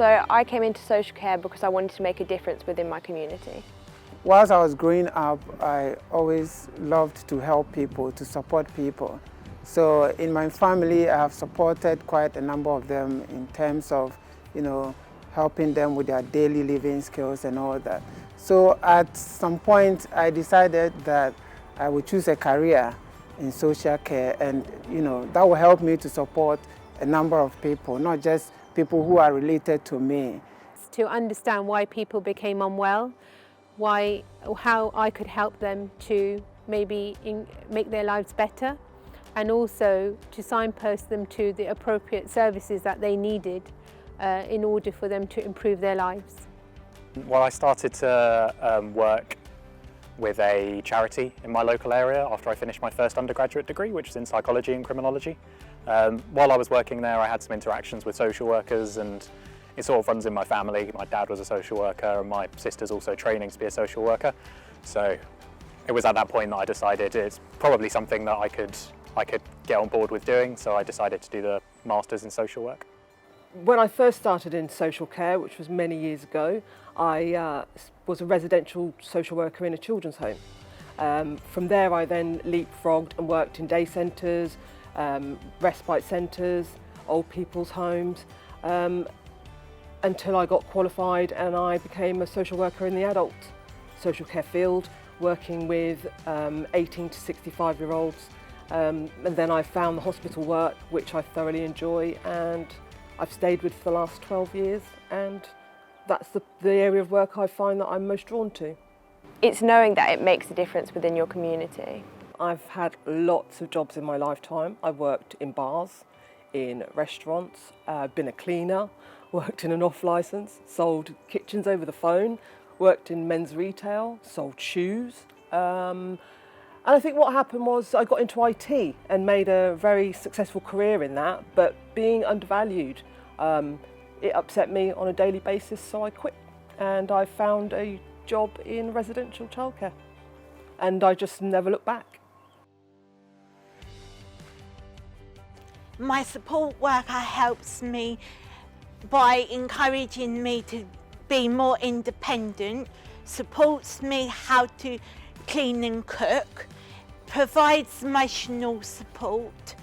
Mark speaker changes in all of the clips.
Speaker 1: So I came into social care because I wanted to make a difference within my community.
Speaker 2: Whilst I was growing up, I always loved to help people, to support people. So in my family, I have supported quite a number of them in terms of, helping them with their daily living skills and all that. So at some point, I decided that I would choose a career in social care, and that will help me to support a number of people, not just people who are related to me.
Speaker 3: To understand why people became unwell, how I could help them to maybe make their lives better, and also to signpost them to the appropriate services that they needed in order for them to improve their lives.
Speaker 4: Well, I started to work with a charity in my local area after I finished my first undergraduate degree, which was in psychology and criminology. While I was working there, I had some interactions with social workers, and it sort of runs in my family. My dad was a social worker and my sister's also training to be a social worker. So it was at that point that I decided it's probably something that I could get on board with doing, so I decided to do the Masters in Social Work.
Speaker 5: When I first started in social care, which was many years ago, I was a residential social worker in a children's home. From there I then leapfrogged and worked in day centres, respite centres, old people's homes, until I got qualified and I became a social worker in the adult social care field, working with 18 to 65-year-olds. And then I found the hospital work, which I thoroughly enjoy, and I've stayed with for the last 12 years, and that's the area of work I find that I'm most drawn to.
Speaker 1: It's knowing that it makes a difference within your community.
Speaker 5: I've had lots of jobs in my lifetime. I've worked in bars, in restaurants, been a cleaner, worked in an off licence, sold kitchens over the phone, worked in men's retail, sold shoes. And I think what happened was I got into IT and made a very successful career in that, but being undervalued, it upset me on a daily basis, so I quit. And I found a job in residential childcare, and I just never looked back.
Speaker 6: My support worker helps me by encouraging me to be more independent, supports me how to clean and cook, provides emotional support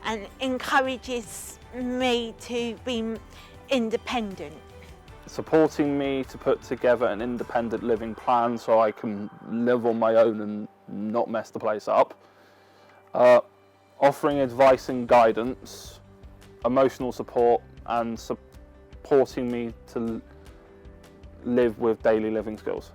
Speaker 6: and encourages me to be independent.
Speaker 7: Supporting me to put together an independent living plan so I can live on my own and not mess the place up. Offering advice and guidance, emotional support, and supporting me to live with daily living skills.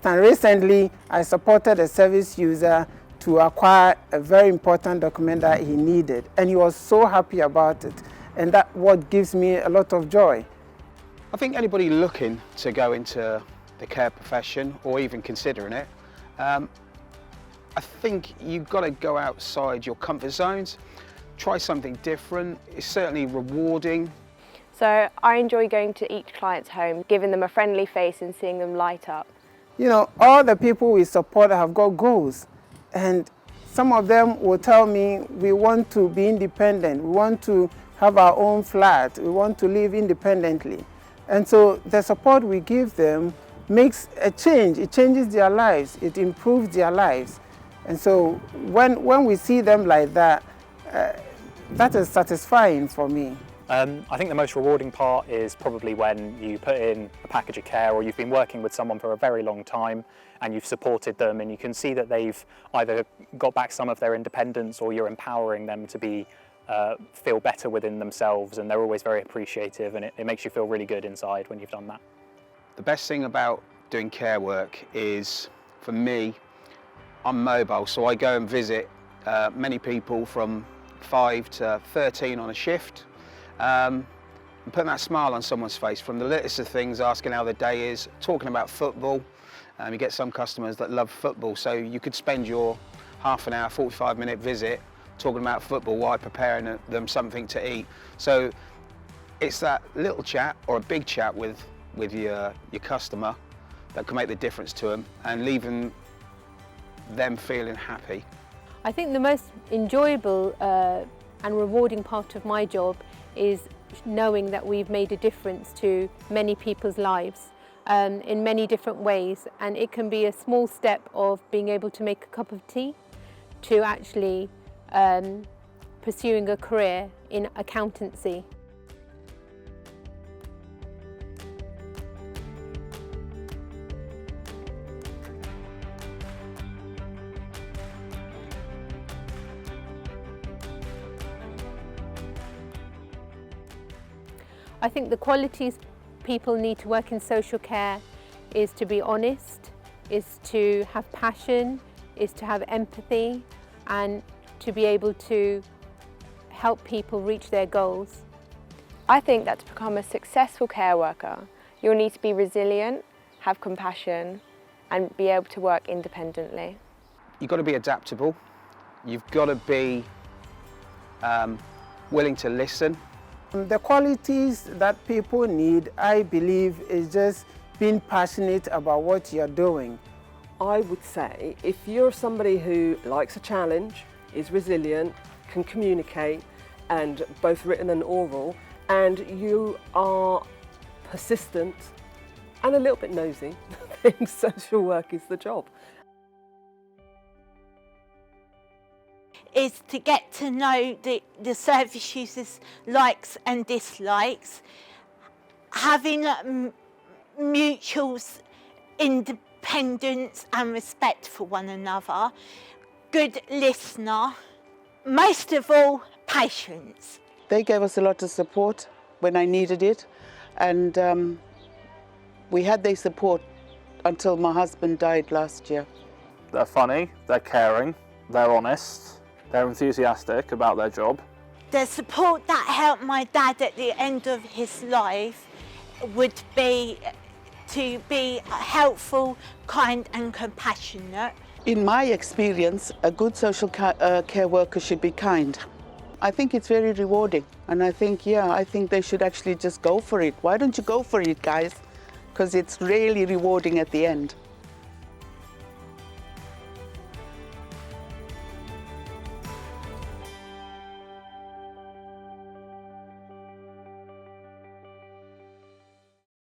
Speaker 2: And recently, I supported a service user to acquire a very important document that he needed, and he was so happy about it, and that's what gives me a lot of joy.
Speaker 8: I think anybody looking to go into the care profession or even considering it, I think you've got to go outside your comfort zones, try something different. It's certainly rewarding.
Speaker 1: So I enjoy going to each client's home, giving them a friendly face and seeing them light up.
Speaker 2: All the people we support have got goals, and some of them will tell me we want to be independent, we want to have our own flat, we want to live independently. And so the support we give them makes a change. It changes their lives, it improves their lives. And so when we see them like that, that is satisfying for me.
Speaker 4: I think the most rewarding part is probably when you put in a package of care, or you've been working with someone for a very long time and you've supported them, and you can see that they've either got back some of their independence, or you're empowering them to feel better within themselves, and they're always very appreciative, and it makes you feel really good inside when you've done that.
Speaker 8: The best thing about doing care work is, for me, I'm mobile, so I go and visit many people from 5 to 13 on a shift. And putting that smile on someone's face, from the littlest of things, asking how the day is, talking about football. You get some customers that love football, so you could spend your half an hour, 45-minute visit talking about football while preparing them something to eat. So it's that little chat or a big chat with your customer that can make the difference to them and leaving them feeling happy.
Speaker 3: I think the most enjoyable and rewarding part of my job is knowing that we've made a difference to many people's lives in many different ways, and it can be a small step of being able to make a cup of tea to actually pursuing a career in accountancy. I think the qualities people need to work in social care is to be honest, is to have passion, is to have empathy, and to be able to help people reach their goals.
Speaker 1: I think that to become a successful care worker, you'll need to be resilient, have compassion, and be able to work independently.
Speaker 8: You've got to be adaptable. You've got to be willing to listen.
Speaker 2: The qualities that people need, I believe, is just being passionate about what you're doing.
Speaker 5: I would say if you're somebody who likes a challenge, is resilient, can communicate, and both written and oral, and you are persistent and a little bit nosy, then social work is the job.
Speaker 6: Is to get to know the service users' likes and dislikes, having mutual independence and respect for one another, good listener, most of all, patience.
Speaker 9: They gave us a lot of support when I needed it, and we had their support until my husband died last year.
Speaker 7: They're funny, they're caring, they're honest, they're enthusiastic about their job.
Speaker 6: The support that helped my dad at the end of his life would be to be helpful, kind and compassionate.
Speaker 9: In my experience, a good social care worker should be kind. I think it's very rewarding, and I think they should actually just go for it. Why don't you go for it, guys? Because it's really rewarding at the end.